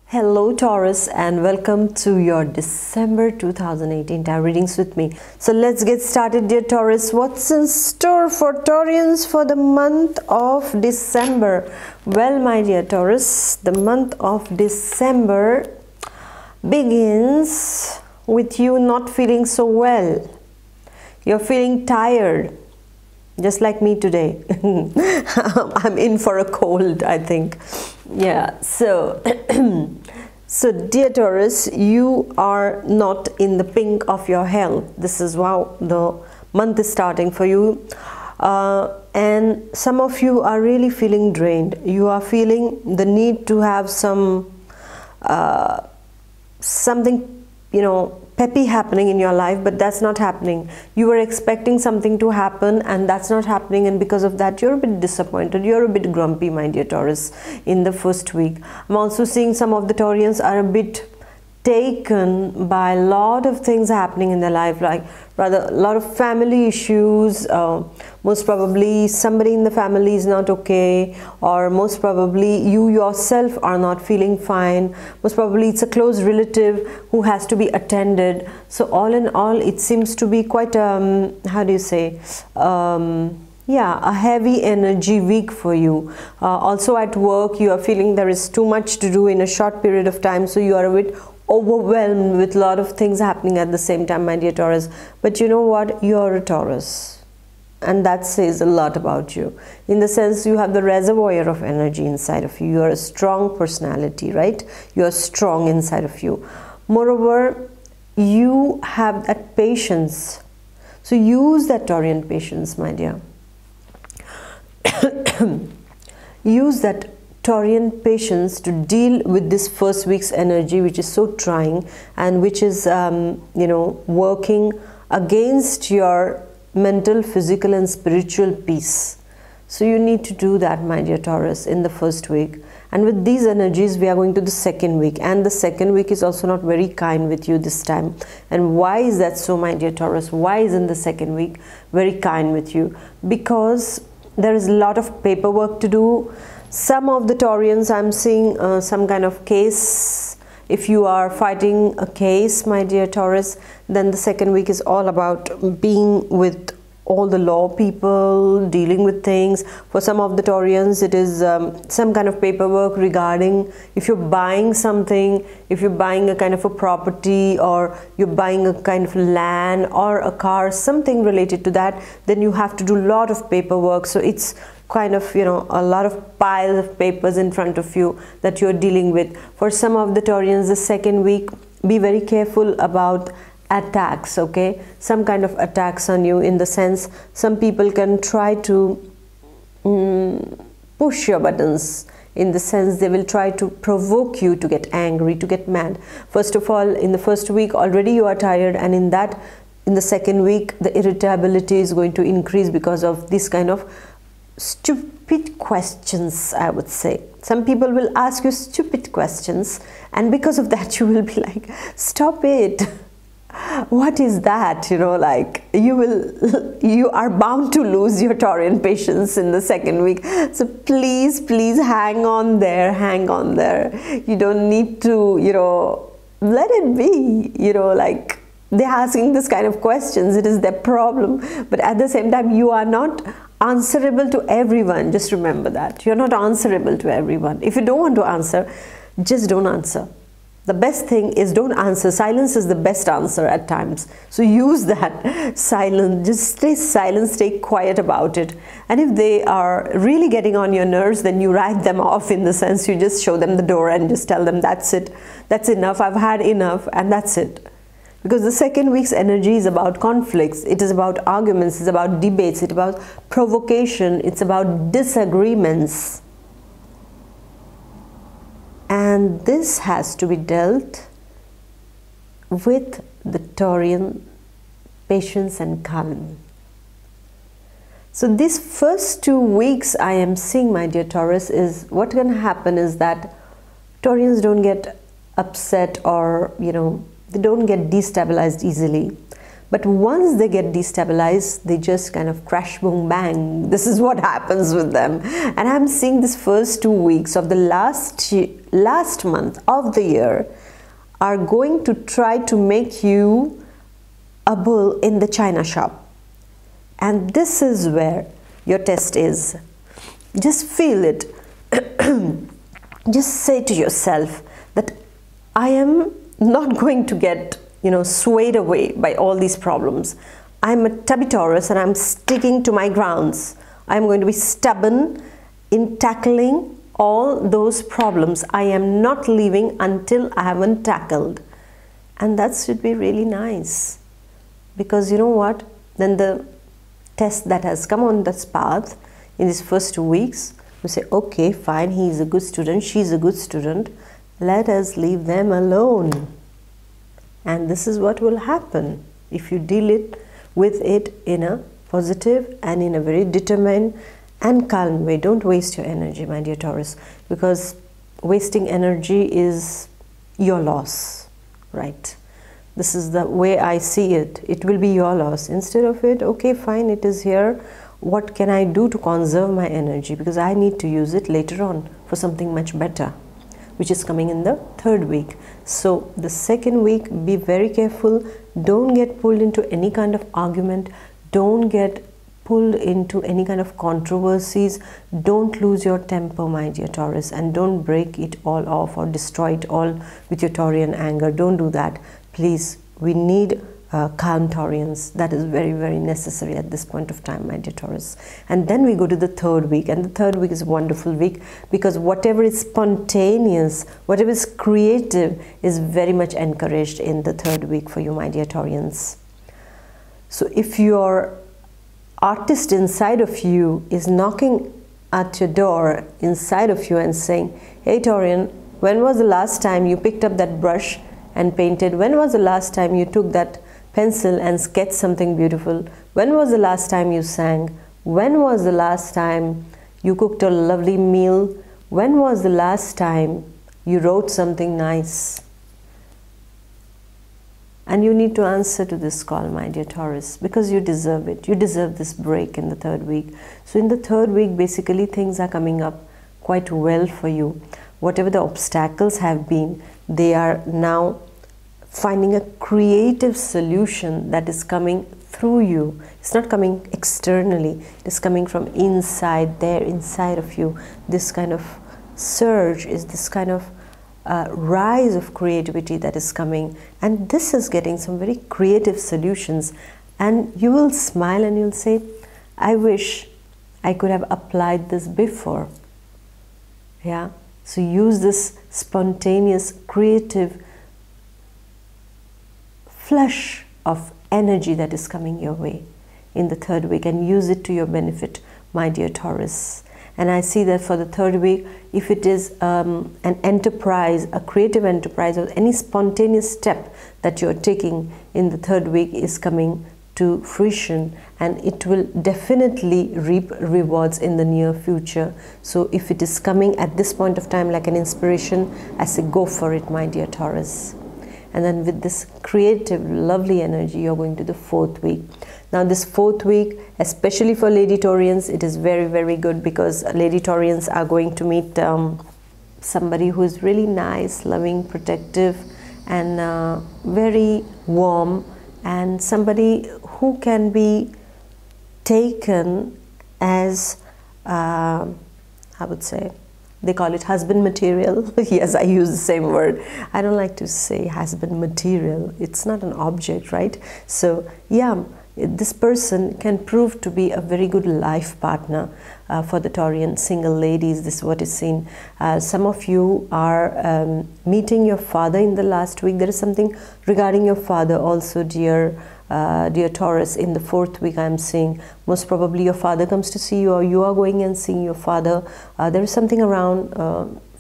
Hello Taurus, and welcome to your December 2018 tarot readings with me. So let's get started, dear Taurus. What's in store for Taurians for the month of December? Well, my dear Taurus, the month of December begins with you not feeling so well. You're feeling tired, just like me today. I'm in for a cold, I think. Yeah, so so dear Taurus, you are not in the pink of your health. This is how the month is starting for you, and some of you are really feeling drained. You are feeling the need to have some something, peppy happening in your life, but that's not happening. You were expecting something to happen and that's not happening, and because of that you're a bit disappointed, you're a bit grumpy, my dear Taurus, in the first week. I'm also seeing some of the Taurians are a bit taken by a lot of things happening in their life, like rather a lot of family issues. Most probably somebody in the family is not okay, or most probably you yourself are not feeling fine. Most probably it's a close relative who has to be attended. So all in all, it seems to be quite how do you say, yeah, a heavy energy week for you. Also at work, you are feeling there is too much to do in a short period of time, so you are a bit overwhelmed with a lot of things happening at the same time, my dear Taurus. But you know what? You're a Taurus, and that says a lot about you, in the sense you have the reservoir of energy inside of you. You're a strong personality, right? You're strong inside of you. Moreover, you have that patience, so use that Taurian patience, my dear. Use that Taurian patience to deal with this first week's energy, which is so trying and which is working against your mental, physical and spiritual peace. So you need to do that, my dear Taurus, in the first week. And with these energies we are going to the second week, and the second week is also not very kind with you this time. And why is that so, my dear Taurus? Why isn't the second week very kind with you? Because there is a lot of paperwork to do. Some of the Taurians, I'm seeing some kind of case. If you are fighting a case, my dear Taurus, then the second week is all about being with all the law people, dealing with things. For some of the Taurians, it is some kind of paperwork regarding if you're buying something, if you're buying a kind of a property, or you're buying a kind of land or a car, something related to that, then you have to do a lot of paperwork. So it's kind of, a lot of piles of papers in front of you that you're dealing with. For some of the Taurians, the second week, be very careful about attacks, okay? Some kind of attacks on you, in the sense some people can try to push your buttons, in the sense they will try to provoke you to get angry, to get mad. First of all, in the first week already you are tired, and in the second week the irritability is going to increase because of this kind of stupid questions, I would say. Some people will ask you stupid questions, and because of that you will be like, stop it. What is that? Like you are bound to lose your Taurian patience in the second week. So please hang on there, hang on there. You don't need to, let it be, like they're asking this kind of questions, it is their problem. But at the same time, you are not answerable to everyone. Just remember that you're not answerable to everyone. If you don't want to answer, just don't answer. The best thing is don't answer. Silence is the best answer at times. So use that silence. Just stay silent, stay quiet about it. And if they are really getting on your nerves, then you write them off, in the sense you just show them the door and just tell them, that's it, that's enough, I've had enough, and that's it. Because the second week's energy is about conflicts, it is about arguments, it's about debates, it's about provocation, it's about disagreements. And this has to be dealt with the Taurian patience and calm. So these first 2 weeks I am seeing, my dear Taurus, is what can happen is that Taurians don't get upset, or they don't get destabilized easily. But once they get destabilized, they just kind of crash, boom, bang. This is what happens with them. And I'm seeing this first 2 weeks of the last month of the year are going to try to make you a bull in the china shop. And this is where your test is. Just feel it. Just say to yourself that I am not going to get, swayed away by all these problems. I'm a tubby Taurus and I'm sticking to my grounds. I'm going to be stubborn in tackling all those problems. I am not leaving until I haven't tackled. And that should be really nice. Because you know what? Then the test that has come on this path in these first 2 weeks, you say, okay, fine, he's a good student, she's a good student. Let us leave them alone. And this is what will happen if you deal with it in a positive and in a very determined and calm way. Don't waste your energy, my dear Taurus, because wasting energy is your loss, right? This is the way I see it. It will be your loss. Instead of it, okay, fine, it is here. What can I do to conserve my energy? Because I need to use it later on for something much better, which is coming in the 3rd week. So the 2nd week, be very careful. Don't get pulled into any kind of argument. Don't get pulled into any kind of controversies. Don't lose your temper, my dear Taurus, and don't break it all off or destroy it all with your Taurian anger. Don't do that. Please, we need calm Taurians. That is very, very necessary at this point of time, my dear Taurus. And then we go to the 3rd week, and the 3rd week is a wonderful week because whatever is spontaneous, whatever is creative is very much encouraged in the 3rd week for you, my dear Taurians. So if your artist inside of you is knocking at your door inside of you and saying, hey Taurian, when was the last time you picked up that brush and painted? When was the last time you took that pencil and sketched something beautiful? When was the last time you sang? When was the last time you cooked a lovely meal? When was the last time you wrote something nice? And you need to answer to this call, my dear Taurus, because you deserve it. You deserve this break in the 3rd week. So in the 3rd week, basically things are coming up quite well for you. Whatever the obstacles have been, they are now finding a creative solution that is coming through you. It's not coming externally. It is coming from inside there, inside of you. This kind of surge is this kind of rise of creativity that is coming, and this is getting some very creative solutions, and you will smile and you'll say, I wish I could have applied this before. Yeah, so use this spontaneous creative flush of energy that is coming your way in the 3rd week and use it to your benefit, my dear Taurus. And I see that for the 3rd week, if it is an enterprise, a creative enterprise, or any spontaneous step that you're taking in the 3rd week is coming to fruition, and it will definitely reap rewards in the near future. So if it is coming at this point of time like an inspiration, I say go for it, my dear Taurus. And then with this creative, lovely energy, you're going to the 4th week. Now this 4th week, especially for Lady Taurians, it is very, very good because Lady Taurians are going to meet somebody who is really nice, loving, protective, and very warm, and somebody who can be taken as, I would say, they call it husband material. Yes, I use the same word. I don't like to say husband material. It's not an object, right? So, yeah, this person can prove to be a very good life partner for the Taurian single ladies. This is what is seen. Some of you are meeting your father in the last week. There is something regarding your father also, dear Taurus. In the 4th week I am seeing most probably your father comes to see you, or you are going and seeing your father. There is something around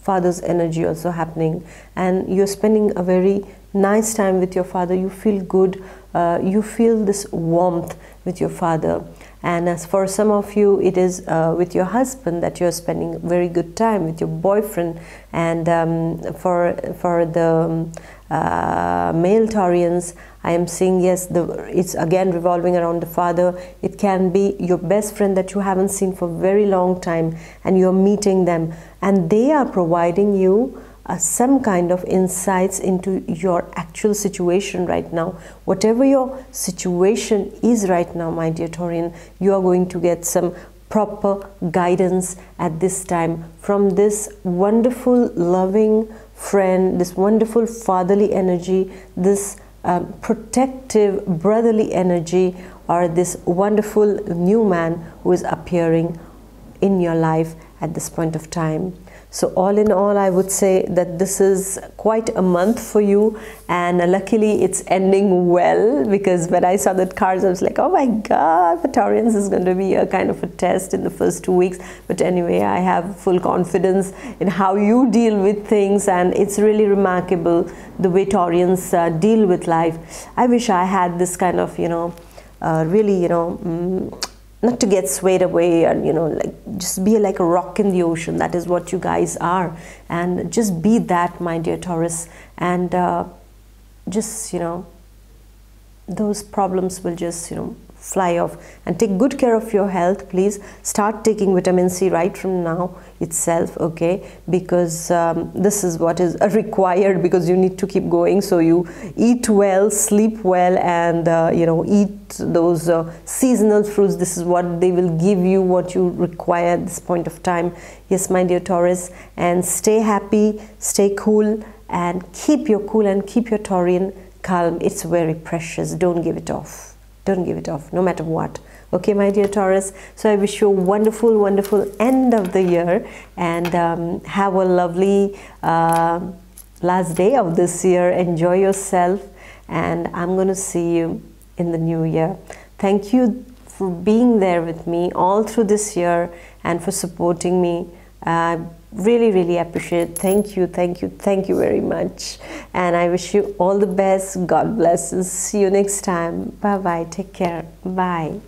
father's energy also happening, and you're spending a very nice time with your father. You feel good, you feel this warmth with your father. And as for some of you, it is with your husband that you're spending very good time, with your boyfriend. And for the male Taurians, I am seeing, yes, it's again revolving around the father. It can be your best friend that you haven't seen for a very long time, and you're meeting them, and they are providing you some kind of insights into your actual situation right now. Whatever your situation is right now, my dear Taurian, you are going to get some proper guidance at this time from this wonderful, loving friend, this wonderful fatherly energy, this protective brotherly energy, or this wonderful new man who is appearing in your life at this point of time. So all in all, I would say that this is quite a month for you, and luckily it's ending well, because when I saw that cards, I was like, oh my God, for Taurians is going to be a kind of a test in the first 2 weeks. But anyway, I have full confidence in how you deal with things, and it's really remarkable the way Taurians deal with life. I wish I had this kind of, really, not to get swayed away, and like just be like a rock in the ocean. That is what you guys are, and just be that, my dear Taurus, and just those problems will just fly off. And take good care of your health, please. Start taking vitamin C right from now itself, okay? Because this is what is required, because you need to keep going. So you eat well, sleep well, and eat those seasonal fruits. This is what they will give you, what you require at this point of time. Yes, my dear Taurus, and stay happy, stay cool, and keep your cool and keep your Taurian calm. It's very precious. Don't give it off. Don't give it off, no matter what. Okay, my dear Taurus. So I wish you a wonderful, wonderful end of the year, and have a lovely last day of this year. Enjoy yourself, and I'm going to see you in the new year. Thank you for being there with me all through this year, and for supporting me. Really, really appreciate it. Thank you, thank you, thank you very much. And I wish you all the best. God bless, and see you next time. Bye bye. Take care. Bye.